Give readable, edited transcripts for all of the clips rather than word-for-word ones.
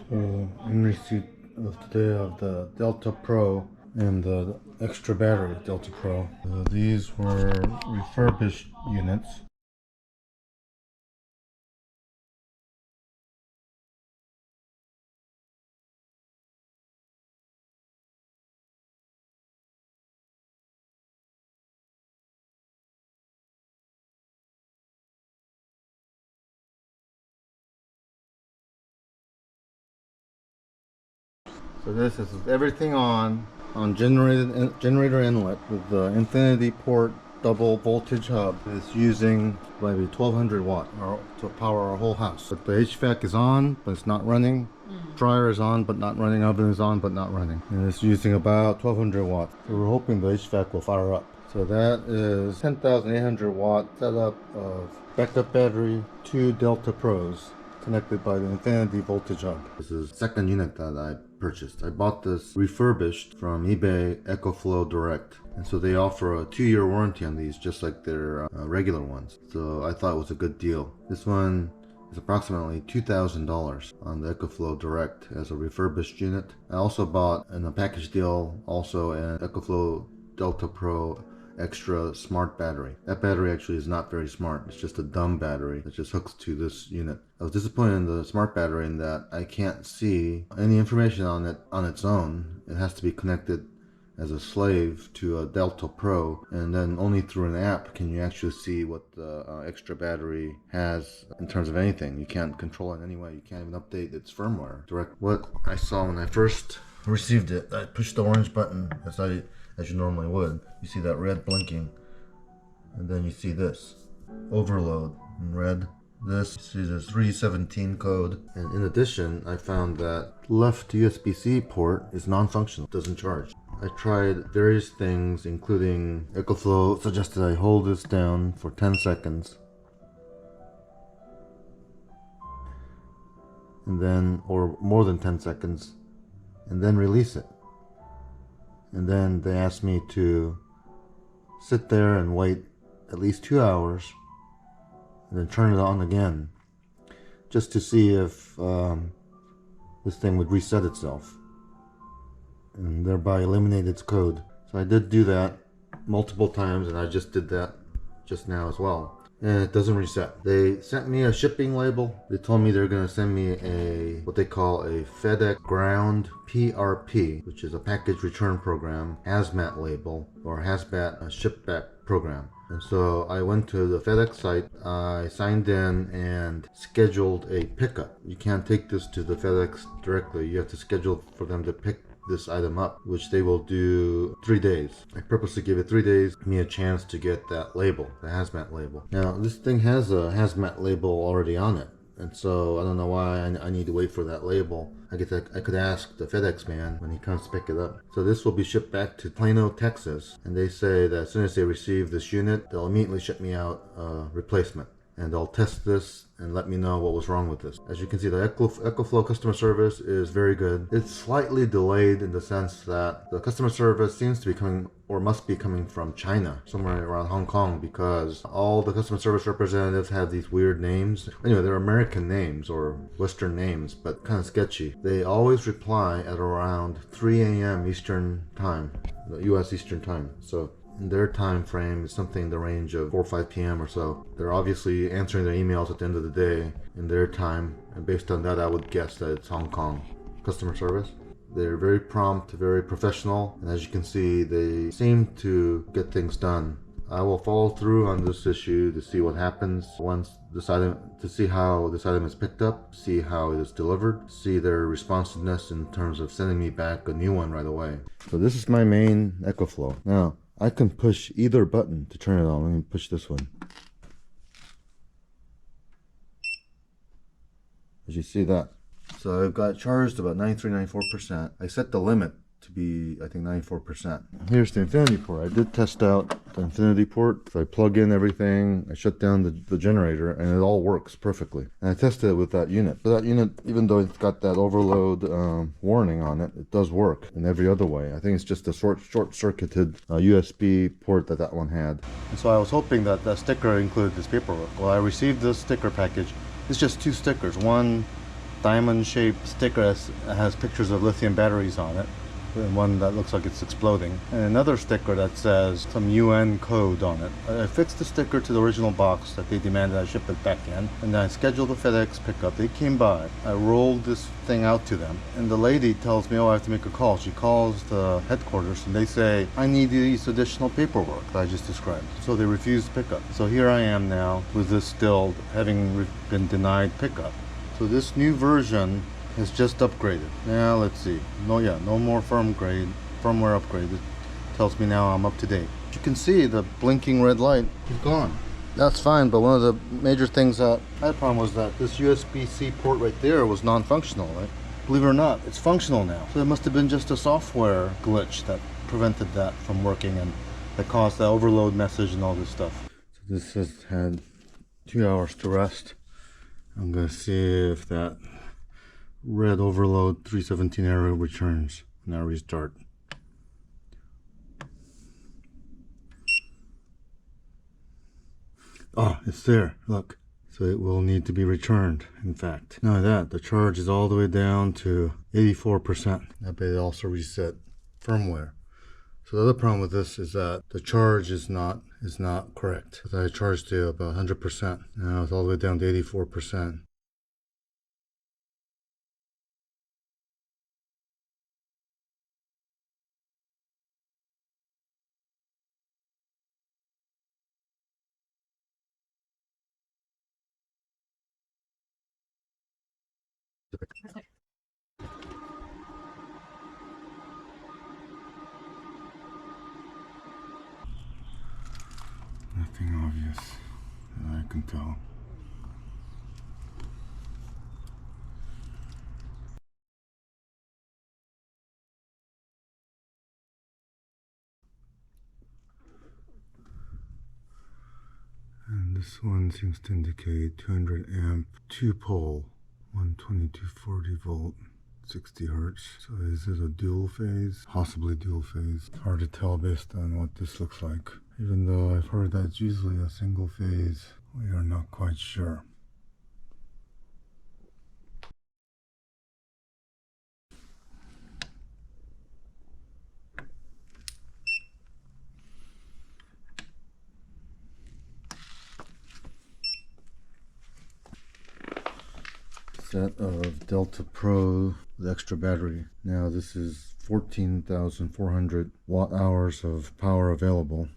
In receipt of today of the Delta Pro and the extra battery Delta Pro. These were refurbished units. So this is everything on generator inlet with the infinity port double voltage hub. It's using maybe 1200 watt to power our whole house. But the HVAC is on, but it's not running. Dryer is on, but not running. Oven is on, but not running. And it's using about 1200 watts. So we're hoping the HVAC will fire up. So that is 10,800 watt setup of backup battery, 2 Delta Pros, connected by the infinity voltage hub. This is the second unit that I purchased. I bought this refurbished from eBay Ecoflowdirect, and so they offer a 2-year warranty on these just like their regular ones, so I thought it was a good deal. This one is approximately $2,000 on the Ecoflowdirect as a refurbished unit. I also bought in a package deal also an Ecoflow Delta Pro extra smart battery. That battery actually is not very smart. It's just a dumb battery that just hooks to this unit. I was disappointed in the smart battery in that I can't see any information on it on its own. It has to be connected as a slave to a Delta Pro, and then only through an app can you actually see what the extra battery has in terms of anything. You can't control it in any way. You can't even update its firmware direct. What I saw when I first received it, I pushed the orange button as you normally would. You see that red blinking, and then you see this overload in red. This, you see the 317 code. And in addition, I found that left USB-C port is non-functional, doesn't charge. I tried various things, including EcoFlow suggested I hold this down for 10 seconds. And then, or more than 10 seconds, and then release it. And then they asked me to sit there and wait at least 2 hours and then turn it on again just to see if this thing would reset itself and thereby eliminate its code. So I did do that multiple times, and I just did that just now as well. And it doesn't reset. They sent me a shipping label. They told me they're going to send me a what they call a FEDEX PRP, which is a package return program, hazmat label, or hazmat ship back program. And so I went to the FedEx site, I signed in and scheduled a pickup. You can't take this to the FedEx directly. You have to schedule for them to pick this item up, which they will do 3 days. I purposely give it 3 days, give me a chance to get that label, the hazmat label. Now this thing has a hazmat label already on it, and so I don't know why I need to wait for that label. I could ask the FedEx man when he comes to pick it up. So this will be shipped back to Plano, Texas, and they say that as soon as they receive this unit, they'll immediately ship me out a replacement. And they'll test this and let me know what was wrong with this. As you can see, the EcoFlow customer service is very good. It's slightly delayed in the sense that the customer service seems to be coming, or must be coming from China, somewhere around Hong Kong, because all the customer service representatives have these weird names. Anyway, they're American names or Western names, but kind of sketchy. They always reply at around 3 a.m. Eastern time, the US Eastern time. So in their time frame is something in the range of 4 or 5 p.m. or so. They're obviously answering their emails at the end of the day in their time, and based on that I would guess that it's Hong Kong customer service. They're very prompt, very professional, and as you can see, they seem to get things done. I will follow through on this issue to see what happens once this item, to see how this item is picked up, see how it is delivered, see their responsiveness in terms of sending me back a new one right away. So this is my main EcoFlow. Now, I can push either button to turn it on. Let me push this one. As you see that. So I've got charged about 93-94%. I set the limit to be, I think, 94%. Here's the infinity port. I did test out the infinity port. So I plug in everything, I shut down the generator, and it all works perfectly. And I tested it with that unit. But that unit, even though it's got that overload warning on it, it does work in every other way. I think it's just a short-circuited USB port that one had. And so I was hoping that that sticker included this paperwork. Well, I received this sticker package. It's just 2 stickers. One diamond-shaped sticker that has pictures of lithium batteries on it, and one that looks like it's exploding, and another sticker that says some UN code on it. I fixed the sticker to the original box that they demanded I ship it back in, and then I scheduled the FedEx pickup. They came by. I rolled this thing out to them, and the lady tells me, oh, I have to make a call. She calls the headquarters, and they say, I need these additional paperwork that I just described. So they refused pickup. So here I am now with this still having been denied pickup. So this new version is just upgraded. Now let's see. No more firmware upgrade. It tells me now I'm up to date. You can see the blinking red light is gone. That's fine, but one of the major things that I had a problem was that this USB-C port right there was non-functional, right? Believe it or not, it's functional now. So it must have been just a software glitch that prevented that from working and that caused the overload message and all this stuff. So this has had 2 hours to rest. I'm gonna see if that red overload 317 error returns when I restart. Oh, it's there, look. So it will need to be returned, in fact. Not only that, the charge is all the way down to 84%. I bet it also reset firmware. So the other problem with this is that the charge is not correct. I charged to about 100%. Now it's all the way down to 84%. Nothing obvious that I can tell. And this one seems to indicate 200 amp 2-pole, 12240 volt, 60 hertz. So is it a dual phase? Possibly dual phase. Hard to tell based on what this looks like. Even though I've heard that it's usually a single phase, we are not quite sure. Set of Delta Pro with extra battery. Now this is 14,400 watt hours of power available.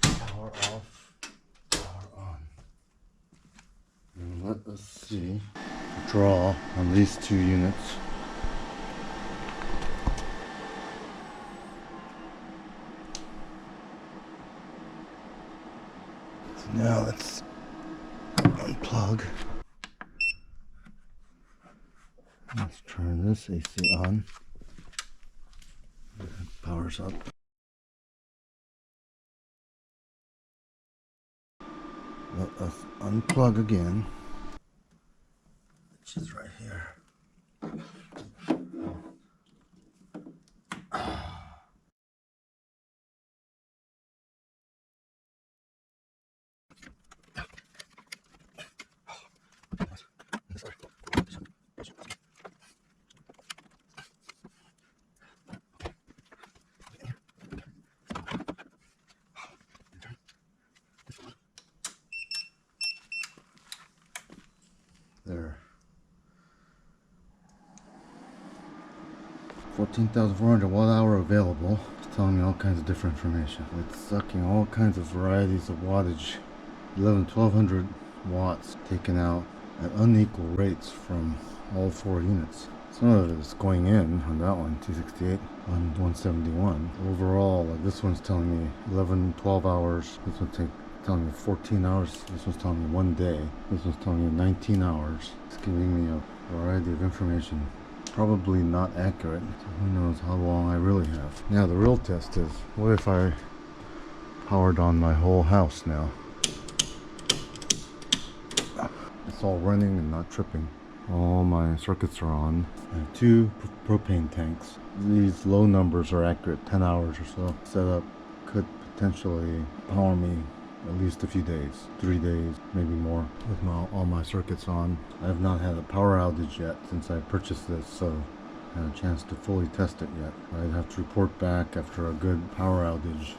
Power off, power on. And let us see the draw on these two units. So now let's unplug. Let's turn this AC on. Power's up. Let us unplug again, which is right here. There. 14,400 watt hour available. It's telling me all kinds of different information. It's sucking all kinds of varieties of wattage. 1200 watts taken out at unequal rates from all four units. Some of it is going in on that one, 268 on 171. Overall, like this one's telling me 12 hours. This one's telling me 14 hours. This one's telling me 1 day. This one's telling me 19 hours. It's giving me a variety of information. probably not accurate. So who knows how long I really have. Now the real test is, what if I powered on my whole house now? It's all running and not tripping. All my circuits are on. I have two propane tanks. These low numbers are accurate, 10 hours or so. Setup could potentially power me at least a few days, 3 days, maybe more, with all my circuits on. I have not had a power outage yet since I purchased this, so I had a chance to fully test it yet. I'd have to report back after a good power outage.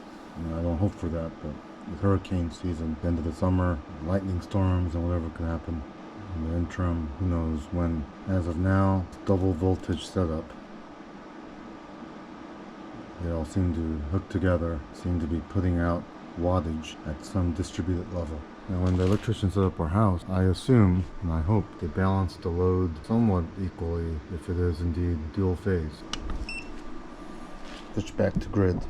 I don't hope for that, but with hurricane season, the end of the summer, lightning storms and whatever could happen. In the interim, who knows when. As of now, it's double voltage setup. They all seem to hook together, seem to be putting out wattage at some distributed level. Now when the electrician set up our house, I assume and I hope they balance the load somewhat equally if it is indeed dual phase. Switch back to grid.